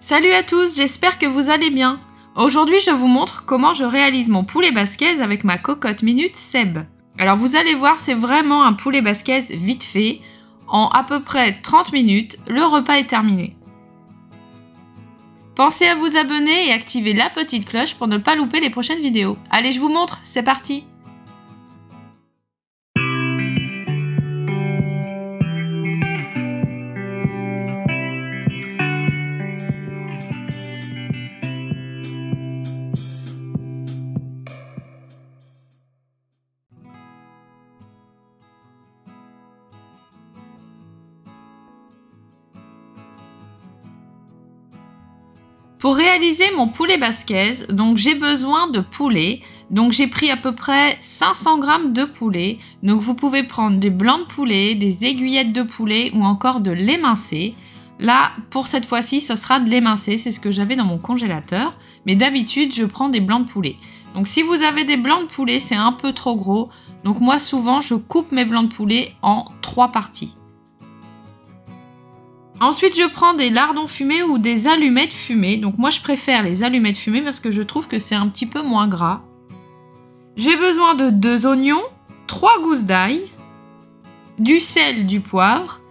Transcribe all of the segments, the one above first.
Salut à tous, j'espère que vous allez bien. Aujourd'hui, je vous montre comment je réalise mon poulet basquaise avec ma cocotte minute Seb. Alors vous allez voir, c'est vraiment un poulet basquaise vite fait. En à peu près 30 minutes, le repas est terminé. Pensez à vous abonner et activer la petite cloche pour ne pas louper les prochaines vidéos. Allez, je vous montre, c'est parti! Pour réaliser mon poulet basquaise, donc j'ai besoin de poulet. Donc j'ai pris à peu près 500 g de poulet. Donc vous pouvez prendre des blancs de poulet, des aiguillettes de poulet ou encore de l'émincé. Là, pour cette fois-ci, ce sera de l'émincé, c'est ce que j'avais dans mon congélateur. Mais d'habitude, je prends des blancs de poulet. Donc si vous avez des blancs de poulet, c'est un peu trop gros. Donc moi, souvent, je coupe mes blancs de poulet en 3 parties. Ensuite, je prends des lardons fumés ou des allumettes fumées. Donc moi, je préfère les allumettes fumées parce que je trouve que c'est un petit peu moins gras. J'ai besoin de 2 oignons, 3 gousses d'ail, du sel, du poivre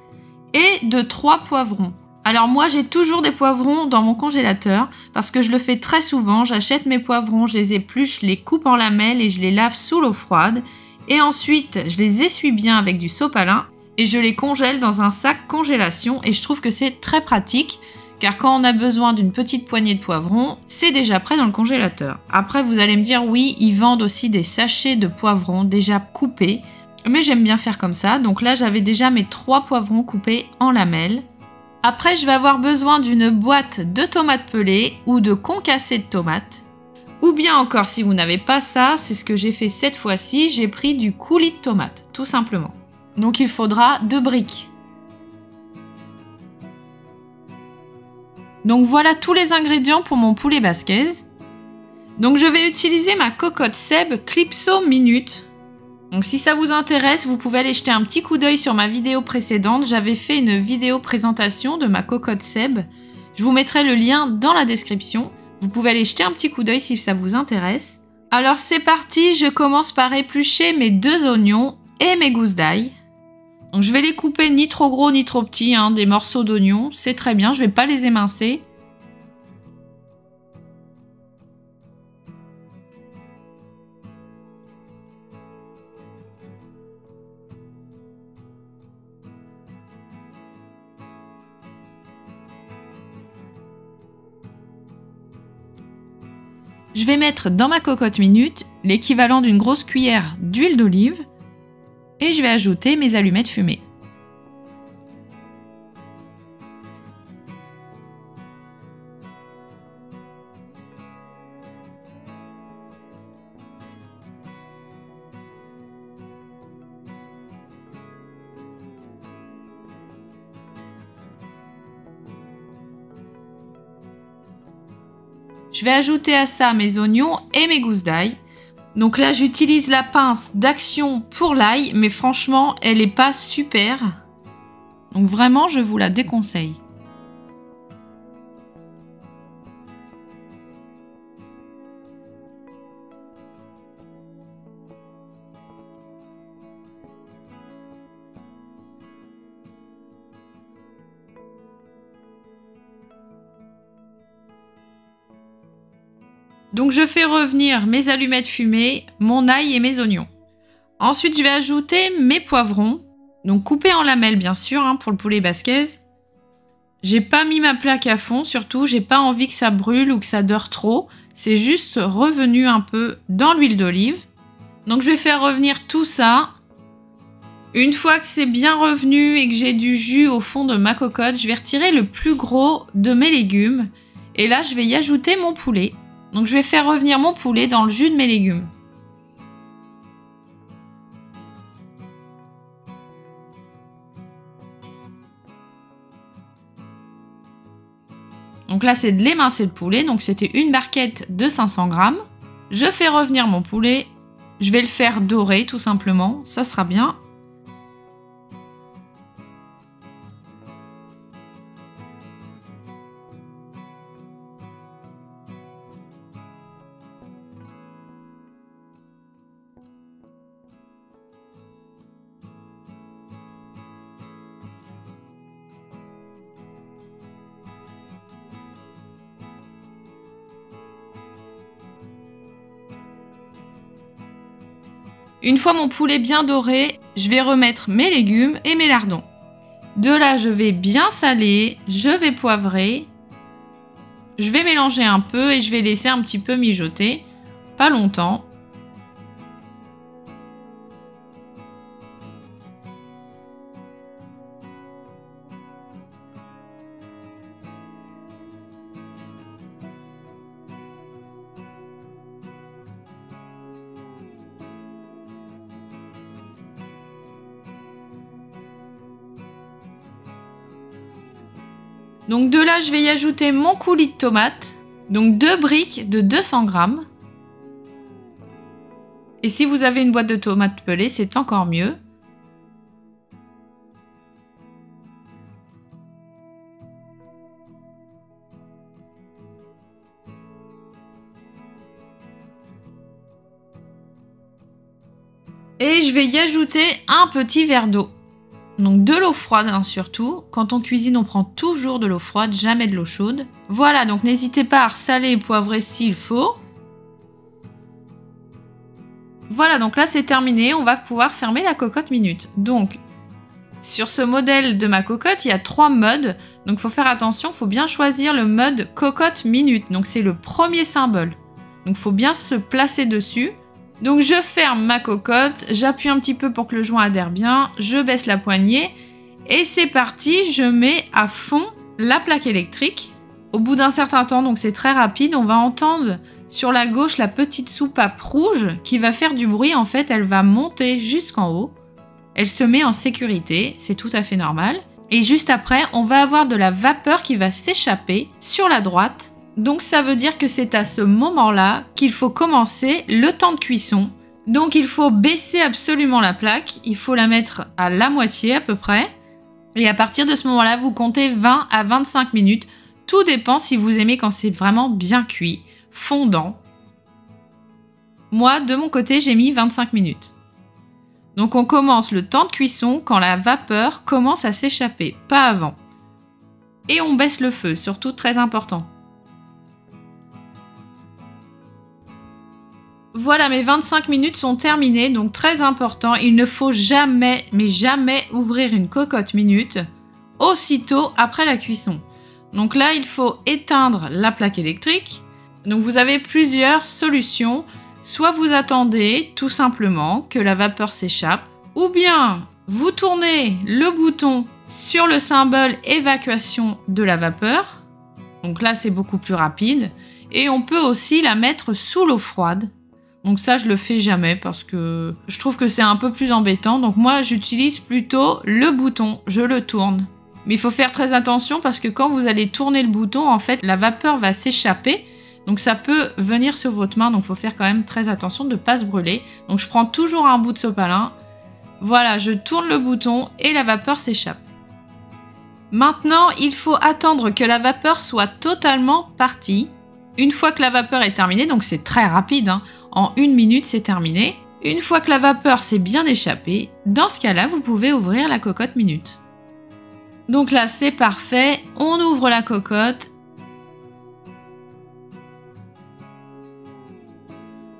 et de 3 poivrons. Alors moi, j'ai toujours des poivrons dans mon congélateur parce que je le fais très souvent. J'achète mes poivrons, je les épluche, je les coupe en lamelles et je les lave sous l'eau froide. Et ensuite, je les essuie bien avec du sopalin. Et je les congèle dans un sac congélation et je trouve que c'est très pratique car quand on a besoin d'une petite poignée de poivrons, c'est déjà prêt dans le congélateur. Après vous allez me dire oui, ils vendent aussi des sachets de poivrons déjà coupés, mais j'aime bien faire comme ça. Donc là j'avais déjà mes 3 poivrons coupés en lamelles. Après je vais avoir besoin d'une boîte de tomates pelées ou de concassés de tomates. Ou bien encore si vous n'avez pas ça, c'est ce que j'ai fait cette fois-ci, j'ai pris du coulis de tomates, tout simplement. Donc il faudra 2 briques. Donc voilà tous les ingrédients pour mon poulet basquaise. Donc je vais utiliser ma cocotte Seb Clipso Minute. Donc si ça vous intéresse, vous pouvez aller jeter un petit coup d'œil sur ma vidéo précédente. J'avais fait une vidéo présentation de ma cocotte Seb. Je vous mettrai le lien dans la description. Vous pouvez aller jeter un petit coup d'œil si ça vous intéresse. Alors c'est parti, je commence par éplucher mes 2 oignons et mes gousses d'ail. Donc je vais les couper ni trop gros ni trop petits, hein, des morceaux d'oignons, c'est très bien, je ne vais pas les émincer. Je vais mettre dans ma cocotte minute l'équivalent d'une grosse cuillère d'huile d'olive. Et je vais ajouter mes allumettes fumées. Je vais ajouter à ça mes oignons et mes gousses d'ail. Donc là, j'utilise la pince d'Action pour l'ail, mais franchement, elle n'est pas super. Donc vraiment, je vous la déconseille. Donc je fais revenir mes allumettes fumées, mon ail et mes oignons. Ensuite je vais ajouter mes poivrons, donc coupés en lamelles bien sûr hein, pour le poulet basquaise. J'ai pas mis ma plaque à fond, surtout j'ai pas envie que ça brûle ou que ça dore trop. C'est juste revenu un peu dans l'huile d'olive. Donc je vais faire revenir tout ça. Une fois que c'est bien revenu et que j'ai du jus au fond de ma cocotte, je vais retirer le plus gros de mes légumes. Et là je vais y ajouter mon poulet. Donc je vais faire revenir mon poulet dans le jus de mes légumes. Donc là c'est de l'émincé de poulet, donc c'était une barquette de 500 g. Je fais revenir mon poulet, je vais le faire dorer tout simplement, ça sera bien. Une fois mon poulet bien doré, je vais remettre mes légumes et mes lardons. De là, je vais bien saler, je vais poivrer. Je vais mélanger un peu et je vais laisser un petit peu mijoter, pas longtemps. Donc de là, je vais y ajouter mon coulis de tomates, donc 2 briques de 200 grammes. Et si vous avez une boîte de tomates pelées, c'est encore mieux. Et je vais y ajouter un petit verre d'eau. Donc de l'eau froide hein, surtout. Quand on cuisine, on prend toujours de l'eau froide, jamais de l'eau chaude. Voilà, donc n'hésitez pas à saler et poivrer s'il faut. Voilà, donc là c'est terminé. On va pouvoir fermer la cocotte minute. Donc, sur ce modèle de ma cocotte, il y a 3 modes. Donc il faut faire attention, il faut bien choisir le mode cocotte minute. Donc c'est le premier symbole. Donc il faut bien se placer dessus. Donc je ferme ma cocotte, j'appuie un petit peu pour que le joint adhère bien, je baisse la poignée et c'est parti, je mets à fond la plaque électrique. Au bout d'un certain temps, donc c'est très rapide, on va entendre sur la gauche la petite soupape rouge qui va faire du bruit. En fait, elle va monter jusqu'en haut. Elle se met en sécurité, c'est tout à fait normal. Et juste après, on va avoir de la vapeur qui va s'échapper sur la droite. Donc ça veut dire que c'est à ce moment-là qu'il faut commencer le temps de cuisson. Donc il faut baisser absolument la plaque, il faut la mettre à la moitié à peu près. Et à partir de ce moment-là, vous comptez 20 à 25 minutes. Tout dépend si vous aimez quand c'est vraiment bien cuit, fondant. Moi, de mon côté, j'ai mis 25 minutes. Donc on commence le temps de cuisson quand la vapeur commence à s'échapper, pas avant. Et on baisse le feu, surtout très important. Voilà, mes 25 minutes sont terminées, donc très important, il ne faut jamais, mais jamais ouvrir une cocotte minute aussitôt après la cuisson. Donc là, il faut éteindre la plaque électrique. Donc vous avez plusieurs solutions. Soit vous attendez tout simplement que la vapeur s'échappe, ou bien vous tournez le bouton sur le symbole évacuation de la vapeur. Donc là, c'est beaucoup plus rapide. Et on peut aussi la mettre sous l'eau froide. Donc ça, je le fais jamais parce que je trouve que c'est un peu plus embêtant. Donc moi, j'utilise plutôt le bouton, je le tourne. Mais il faut faire très attention parce que quand vous allez tourner le bouton, en fait, la vapeur va s'échapper. Donc ça peut venir sur votre main, donc il faut faire quand même très attention de ne pas se brûler. Donc je prends toujours un bout de sopalin. Voilà, je tourne le bouton et la vapeur s'échappe. Maintenant, il faut attendre que la vapeur soit totalement partie. Une fois que la vapeur est terminée, donc c'est très rapide, hein, en 1 minute c'est terminé. Une fois que la vapeur s'est bien échappée, dans ce cas-là, vous pouvez ouvrir la cocotte minute. Donc là, c'est parfait, on ouvre la cocotte.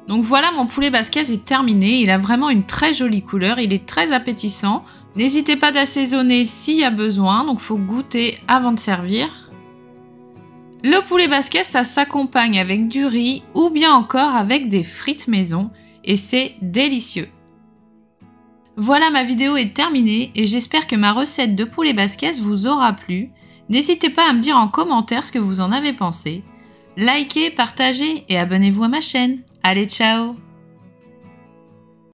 Donc voilà, mon poulet basquez est terminé, il a vraiment une très jolie couleur, il est très appétissant. N'hésitez pas d'assaisonner s'il y a besoin, donc il faut goûter avant de servir. Le poulet basquez, ça s'accompagne avec du riz ou bien encore avec des frites maison et c'est délicieux. Voilà, ma vidéo est terminée et j'espère que ma recette de poulet basquez vous aura plu. N'hésitez pas à me dire en commentaire ce que vous en avez pensé. Likez, partagez et abonnez-vous à ma chaîne. Allez, ciao!